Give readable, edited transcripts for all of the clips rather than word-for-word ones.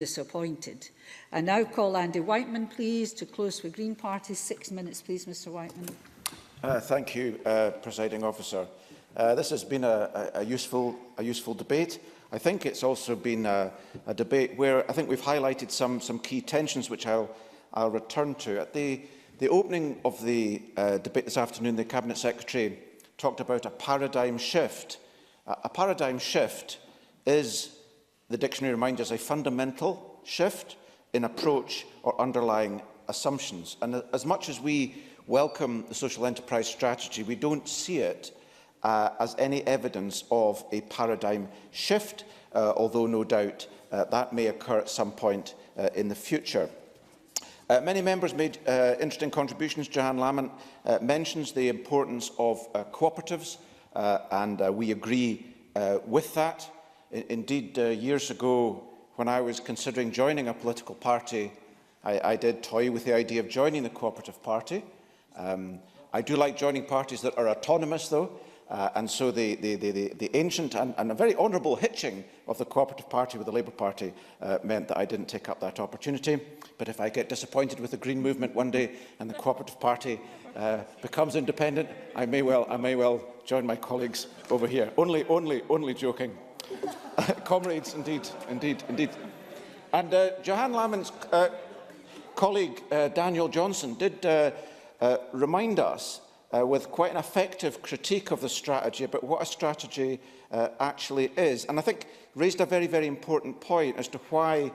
disappointed. I now call Andy Whiteman, please, to close for Green Party. 6 minutes, please, Mr Whiteman. Thank you, Presiding Officer. This has been a useful debate. I think it's also been a debate where I think we've highlighted some key tensions, which I'll return to. At the opening of the debate this afternoon, the Cabinet Secretary talked about a paradigm shift. A paradigm shift is, the dictionary reminds us, a fundamental shift in approach or underlying assumptions. And as much as we welcome the social enterprise strategy, we don't see it as any evidence of a paradigm shift, although no doubt that may occur at some point in the future. Many members made interesting contributions. Johann Lamont mentions the importance of cooperatives, and we agree with that. Indeed, years ago, when I was considering joining a political party, I did toy with the idea of joining the Cooperative Party. I do like joining parties that are autonomous, though, and so the ancient and a very honourable hitching of the Cooperative Party with the Labour Party meant that I didn't take up that opportunity. But if I get disappointed with the Green Movement one day and the Cooperative Party becomes independent, I may well join my colleagues over here. Only joking. Comrades, indeed. And Johann Lamont's colleague Daniel Johnson did remind us with quite an effective critique of the strategy about what a strategy actually is. And I think raised a very, very important point as to why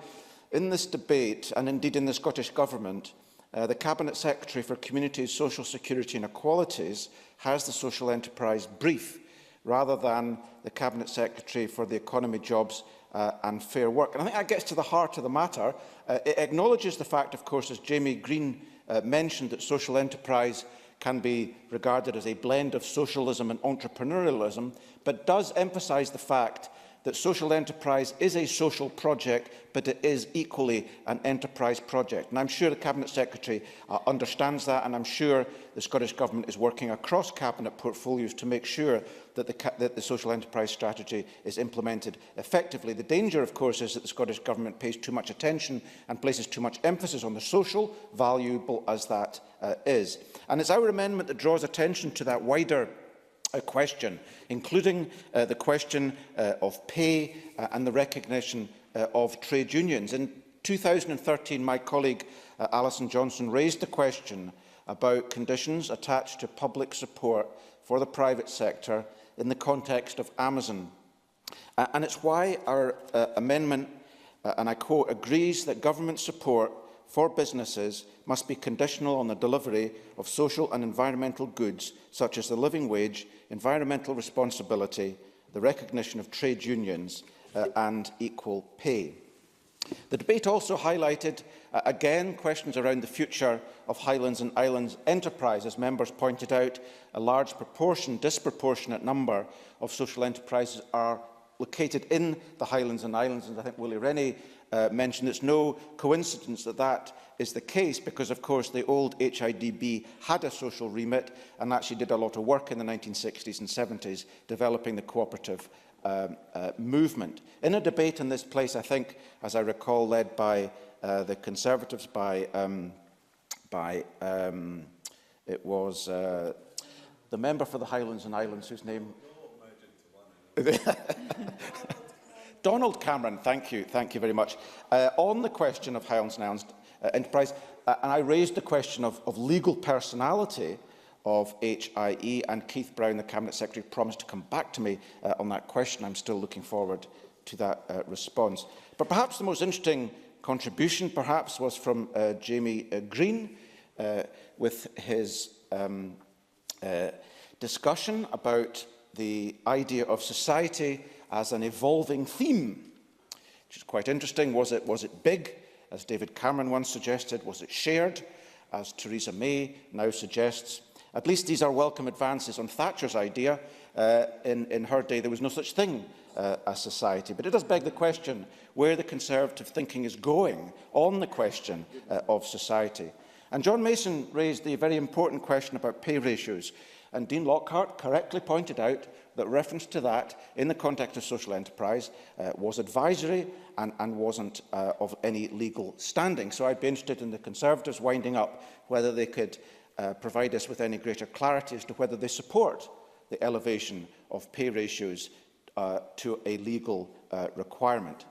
in this debate, and indeed in the Scottish Government, the Cabinet Secretary for Communities, Social Security and Equalities has the social enterprise brief, rather than the Cabinet Secretary for the Economy, Jobs and Fair Work. And I think that gets to the heart of the matter. It acknowledges the fact, of course, as Jamie Green mentioned, that social enterprise can be regarded as a blend of socialism and entrepreneurialism, but does emphasise the fact that social enterprise is a social project, but it is equally an enterprise project. And I'm sure the Cabinet Secretary understands that, and I'm sure the Scottish Government is working across Cabinet portfolios to make sure that the social enterprise strategy is implemented effectively. The danger, of course, is that the Scottish Government pays too much attention and places too much emphasis on the social, valuable as that is. And it's our amendment that draws attention to that wider question, including the question of pay and the recognition of trade unions. In 2013, my colleague Alison Johnson raised the question about conditions attached to public support for the private sector in the context of Amazon. And it's why our amendment, and I quote, agrees that government support for businesses must be conditional on the delivery of social and environmental goods such as the living wage, environmental responsibility, the recognition of trade unions and equal pay. The debate also highlighted, again, questions around the future of Highlands and Islands enterprise. As members pointed out, a large proportion, disproportionate number of social enterprises are located in the Highlands and Islands, and I think Willie Rennie mentioned it's no coincidence that that is the case because, of course, the old HIDB had a social remit and actually did a lot of work in the 1960s and 70s developing the cooperative movement. In a debate in this place, I think, as I recall, led by the Conservatives, it was the member for the Highlands and Islands, whose name... Donald Cameron, thank you very much. On the question of Highlands and Islands enterprise, and I raised the question of legal personality of HIE, and Keith Brown, the Cabinet Secretary, promised to come back to me on that question. I'm still looking forward to that response. But perhaps the most interesting contribution, perhaps, was from Jamie Green, with his discussion about the idea of society as an evolving theme, which is quite interesting. Was it big, as David Cameron once suggested? Was it shared, as Theresa May now suggests? At least these are welcome advances on Thatcher's idea. In her day, there was no such thing as society. But it does beg the question where the Conservative thinking is going on the question of society. And John Mason raised the very important question about pay ratios. And Dean Lockhart correctly pointed out that reference to that in the context of social enterprise was advisory and wasn't of any legal standing. So I'd be interested in the Conservatives winding up whether they could provide us with any greater clarity as to whether they support the elevation of pay ratios to a legal requirement.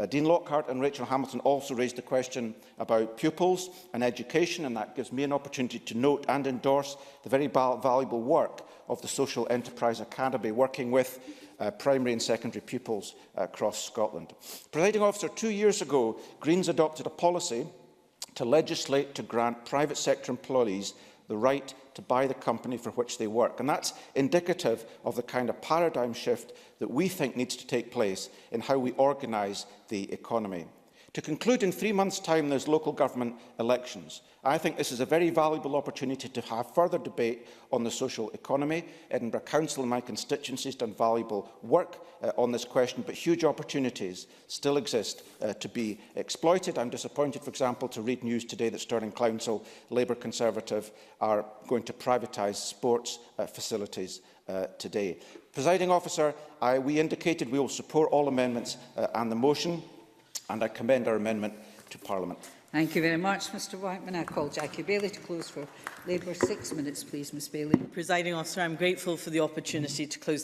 Dean Lockhart and Rachel Hamilton also raised the question about pupils and education, and that gives me an opportunity to note and endorse the very valuable work of the Social Enterprise Academy, working with primary and secondary pupils across Scotland. Presiding Officer, 2 years ago, Greens adopted a policy to legislate to grant private sector employees the right to buy the company for which they work. And that's indicative of the kind of paradigm shift that we think needs to take place in how we organise the economy. To conclude, in 3 months' time, there's local government elections. I think this is a very valuable opportunity to have further debate on the social economy. Edinburgh Council and my constituency has done valuable work on this question, but huge opportunities still exist to be exploited. I'm disappointed, for example, to read news today that Stirling Council, Labour Conservative, are going to privatise sports facilities today. Presiding Officer, we indicated we will support all amendments and the motion, and I commend our amendment to Parliament. Thank you very much, Mr Whiteman. I call Jackie Bailey to close for Labour. 6 minutes, please, Ms Bailey. Presiding Officer, I'm grateful for the opportunity to close the